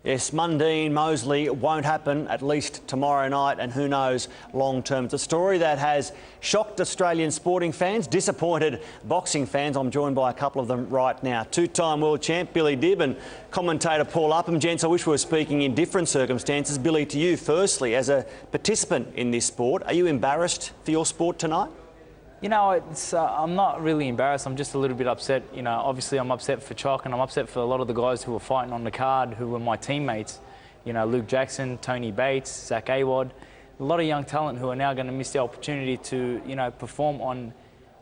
Yes, Mundine, Mosley won't happen, at least tomorrow night, and who knows long term. It's a story that has shocked Australian sporting fans, disappointed boxing fans. I'm joined by a couple of them right now. Two-time world champ Billy Dib and commentator Paul Upham. Gents, I wish we were speaking in different circumstances. Billy, to you firstly, as a participant in this sport, are you embarrassed for your sport tonight? You know, I'm not really embarrassed. I'm just a little bit upset. You know, obviously I'm upset for Chock, and I'm upset for a lot of the guys who were fighting on the card, who were my teammates. You know, Luke Jackson, Tony Bates, Zach Awad. A lot of young talent who are now going to miss the opportunity to, you know, perform on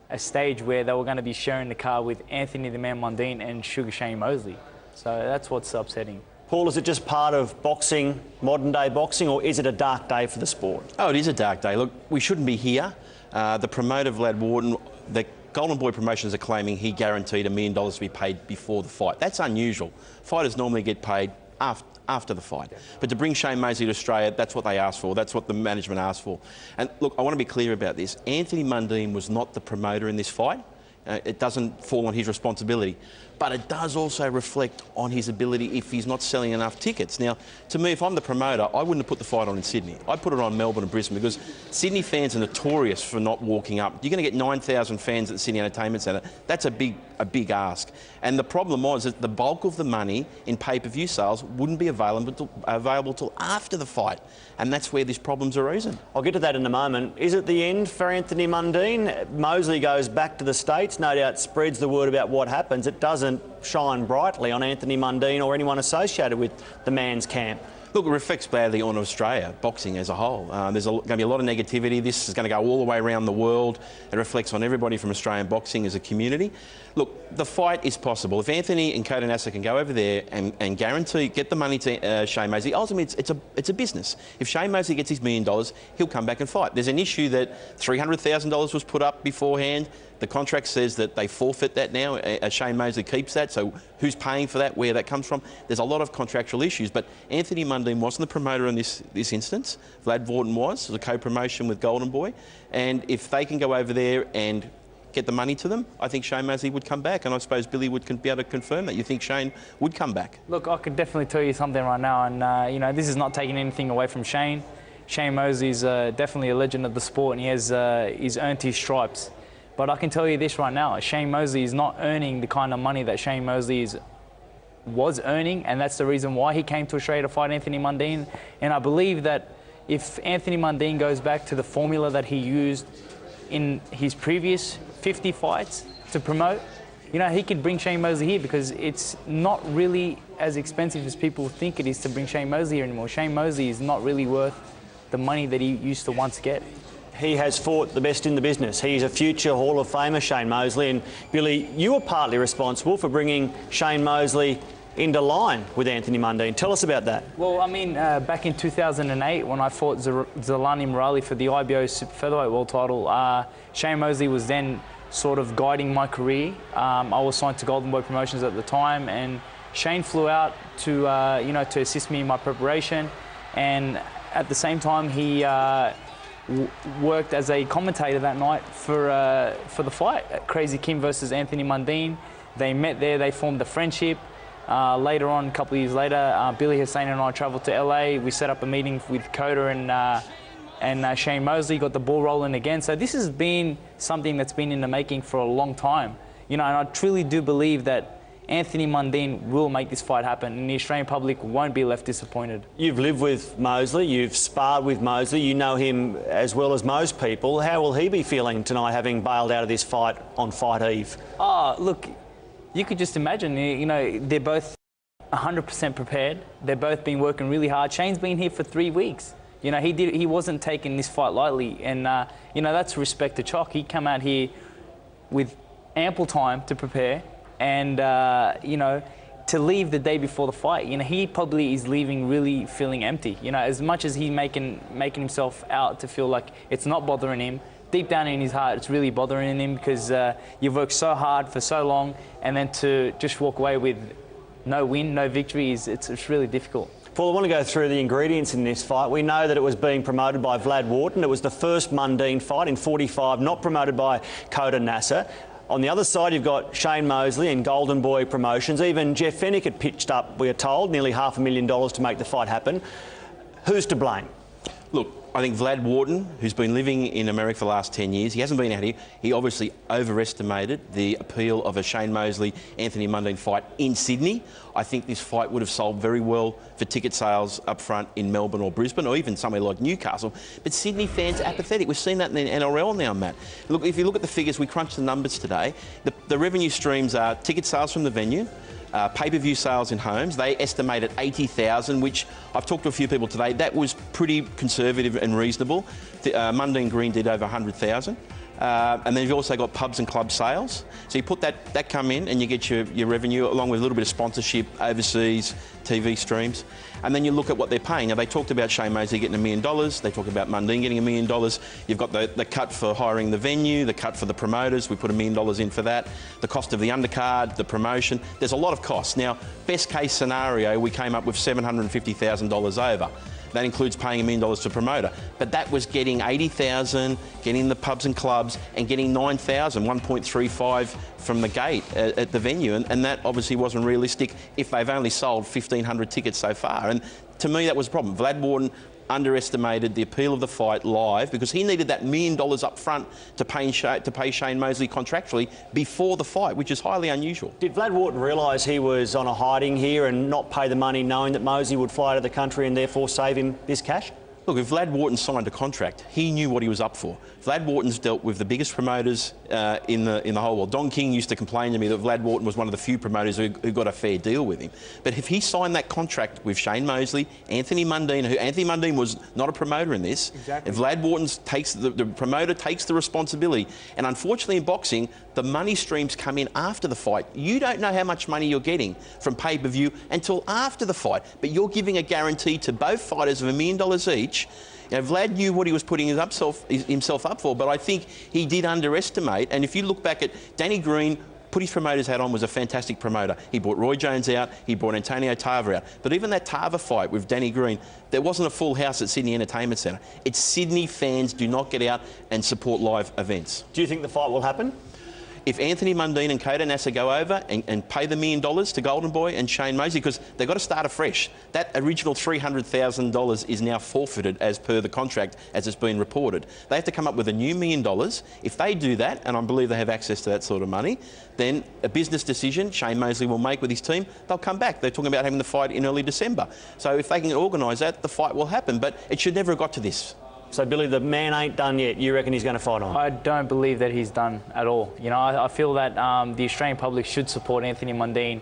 a stage where they were going to be sharing the card with Anthony the Man Mundine and Sugar Shane Mosley. So that's what's upsetting. Paul, is it just part of boxing, modern day boxing, or is it a dark day for the sport? Oh, it is a dark day. Look, we shouldn't be here. The promoter, Vlad Wharton, the Golden Boy Promotions are claiming he guaranteed $1 million to be paid before the fight. That's unusual. Fighters normally get paid after the fight. But to bring Shane Mosley to Australia, that's what they asked for. That's what the management asked for. And look, I want to be clear about this. Anthony Mundine was not the promoter in this fight. It doesn't fall on his responsibility. But it does also reflect on his ability if he's not selling enough tickets. Now, to me, if I'm the promoter, I wouldn't have put the fight on in Sydney. I'd put it on Melbourne and Brisbane, because Sydney fans are notorious for not walking up. You're going to get 9,000 fans at the Sydney Entertainment Centre. That's a big ask. And the problem was that the bulk of the money in pay-per-view sales wouldn't be available till after the fight. And that's where these problems arisen. I'll get to that in a moment. Is it the end for Anthony Mundine? Mosley goes back to the States, no doubt spreads the word about what happens. It doesn't shine brightly on Anthony Mundine or anyone associated with the man's camp. Look, it reflects badly on Australia, boxing as a whole. There's going to be a lot of negativity. This is going to go all the way around the world. It reflects on everybody from Australian boxing as a community. Look, the fight is possible. If Anthony and Coda Nasser can go over there and guarantee, get the money to Shane Mosley, ultimately it's a business. If Shane Mosley gets his $1 million, he'll come back and fight. There's an issue that $300,000 was put up beforehand. The contract says that they forfeit that now. Shane Mosley keeps that, so who's paying for that, where that comes from? There's a lot of contractual issues, but Anthony Mundine wasn't the promoter in this instance. Vlad Wharton was. It was a co-promotion with Golden Boy. And if they can go over there and get the money to them, I think Shane Mosley would come back, and I suppose Billy would be able to confirm that. You think Shane would come back? Look, I could definitely tell you something right now, and you know, this is not taking anything away from Shane. Shane Mosley is definitely a legend of the sport, and he's earned his stripes. But I can tell you this right now, Shane Mosley is not earning the kind of money that Shane Mosley was earning, and that's the reason why he came to Australia to fight Anthony Mundine. And I believe that if Anthony Mundine goes back to the formula that he used in his previous 50 fights to promote, you know, he could bring Shane Mosley here, because it's not really as expensive as people think it is to bring Shane Mosley here anymore. Shane Mosley is not really worth the money that he used to once get. He has fought the best in the business. He's a future Hall of Famer, Shane Mosley. And Billy, you were partly responsible for bringing Shane Mosley into line with Anthony Mundine. Tell us about that. Well, I mean, back in 2008, when I fought Zalani Morali for the IBO Super Featherweight World title, Shane Mosley was then sort of guiding my career. I was signed to Golden Boy Promotions at the time, and Shane flew out to, you know, to assist me in my preparation. And at the same time, he worked as a commentator that night for the fight, Crazy Kim versus Anthony Mundine. They met there, they formed a friendship. Later on, a couple of years later, Billy Hussein and I travelled to LA. We set up a meeting with Coda and Shane Mosley, got the ball rolling again. So this has been something that's been in the making for a long time. You know, and I truly do believe that Anthony Mundine will make this fight happen, and the Australian public won't be left disappointed. You've lived with Mosley, you've sparred with Mosley, you know him as well as most people. How will he be feeling tonight, having bailed out of this fight on fight eve? Oh, look, you could just imagine, you know, they're both 100% prepared. They've both been working really hard. Shane's been here for 3 weeks. You know, he wasn't taking this fight lightly, and, you know, that's respect to Chock. He come out here with ample time to prepare, and, you know, to leave the day before the fight, you know, he probably is leaving really feeling empty. You know, as much as he's making himself out to feel like it's not bothering him, deep down in his heart, it's really bothering him, because you've worked so hard for so long, and then to just walk away with no win, no victory, it's really difficult. Paul, I want to go through the ingredients in this fight. We know that it was being promoted by Vlad Wharton. It was the first Mundine fight in 45, not promoted by Coda Nasser. On the other side, you've got Shane Mosley and Golden Boy Promotions. Even Jeff Fennick had pitched up, we are told, nearly $500,000 to make the fight happen. Who's to blame? Look, I think Vlad Wharton, who's been living in America for the last 10 years, he hasn't been out here. He obviously overestimated the appeal of a Shane Mosley-Anthony Mundine fight in Sydney. I think this fight would have sold very well for ticket sales up front in Melbourne or Brisbane or even somewhere like Newcastle. But Sydney fans are apathetic. We've seen that in the NRL now, Matt. Look, if you look at the figures, we crunched the numbers today. The revenue streams are ticket sales from the venue, pay-per-view sales in homes. They estimated 80,000, which I've talked to a few people today. That was pretty conservative and reasonable. Mundine Green did over 100,000. And then you've also got pubs and club sales. So you put that come in and you get your revenue along with a little bit of sponsorship, overseas TV streams. And then you look at what they're paying. Now, they talked about Shane Mosley getting $1 million. They talked about Mundine getting $1 million. You've got the cut for hiring the venue, the cut for the promoters. We put $1 million in for that. The cost of the undercard, the promotion. There's a lot of costs. Now, best case scenario, we came up with $750,000 over. That includes paying $1 million to promoter. But that was getting 80,000, getting the pubs and clubs, and getting 9,000, 1.35 from the gate at the venue. And that obviously wasn't realistic if they've only sold 1,500 tickets so far. And to me, that was a problem. Vlad Wharton underestimated the appeal of the fight live because he needed that $1 million up front to pay Shane Mosley contractually before the fight, which is highly unusual. Did Vlad Wharton realise he was on a hiding here and not pay the money knowing that Mosley would fly to the country and therefore save him this cash? Look, if Vlad Wharton signed a contract, he knew what he was up for. Vlad Wharton's dealt with the biggest promoters in the whole world. Don King used to complain to me that Vlad Wharton was one of the few promoters who got a fair deal with him. But if he signed that contract with Shane Mosley, Anthony Mundine, who Anthony Mundine was not a promoter in this, exactly. If Vlad Wharton takes the promoter takes the responsibility, and unfortunately in boxing, the money streams come in after the fight. You don't know how much money you're getting from pay-per-view until after the fight, but you're giving a guarantee to both fighters of $1 million each. Now, Vlad knew what he was putting himself up for, but I think he did underestimate. And if you look back at Danny Green, put his promoter's hat on, was a fantastic promoter. He brought Roy Jones out, he brought Antonio Tarver out. But even that Tarver fight with Danny Green, there wasn't a full house at Sydney Entertainment Centre. It's Sydney fans do not get out and support live events. Do you think the fight will happen? If Anthony Mundine and Coda Nasser go over and pay the $1 million to Golden Boy and Shane Mosley, because they've got to start afresh. That original $300,000 is now forfeited as per the contract as it's been reported. They have to come up with a new $1 million. If they do that, and I believe they have access to that sort of money, then a business decision Shane Mosley will make with his team, they'll come back. They're talking about having the fight in early December. So if they can organise that, the fight will happen. But it should never have got to this. So, Billy, the man ain't done yet. You reckon he's going to fight on? I don't believe that he's done at all. You know, I feel that the Australian public should support Anthony Mundine.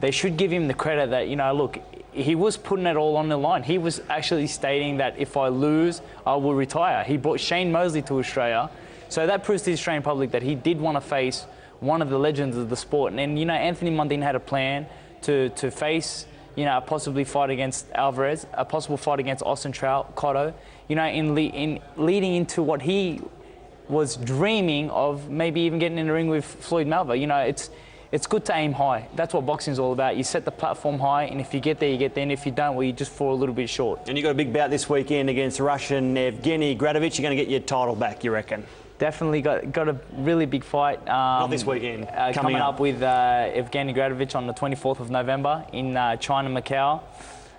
They should give him the credit that, you know, look, he was putting it all on the line. He was actually stating that if I lose, I will retire. He brought Shane Mosley to Australia. So that proves to the Australian public that he did want to face one of the legends of the sport. And you know, Anthony Mundine had a plan to face, you know, a possibly fight against Alvarez, a possible fight against Austin Trout, Cotto, you know, in leading into what he was dreaming of, maybe even getting in the ring with Floyd Mayweather. You know, it's good to aim high. That's what boxing's all about. You set the platform high, and if you get there, you get there. And if you don't, well, you just fall a little bit short. And you got a big bout this weekend against Russian Evgeny Gradovich. You're going to get your title back, you reckon? Definitely got a really big fight. Not this weekend. Coming up with Evgeny Gradovich on the 24th of November in China, Macau.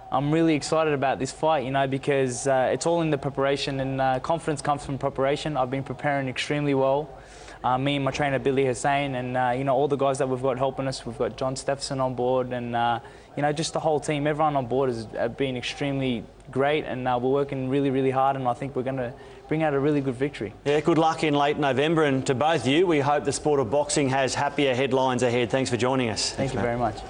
I'm really excited about this fight, you know, because it's all in the preparation, and confidence comes from preparation. I've been preparing extremely well. Me and my trainer Billy Hussein, and you know, all the guys that we've got helping us. We've got John Steffenson on board, and you know, just the whole team. Everyone on board has been extremely great, and we're working really, really hard. And I think we're going to bring out a really good victory. Yeah, good luck in late November, and to both of you, we hope the sport of boxing has happier headlines ahead. Thanks for joining us. Thank you very much.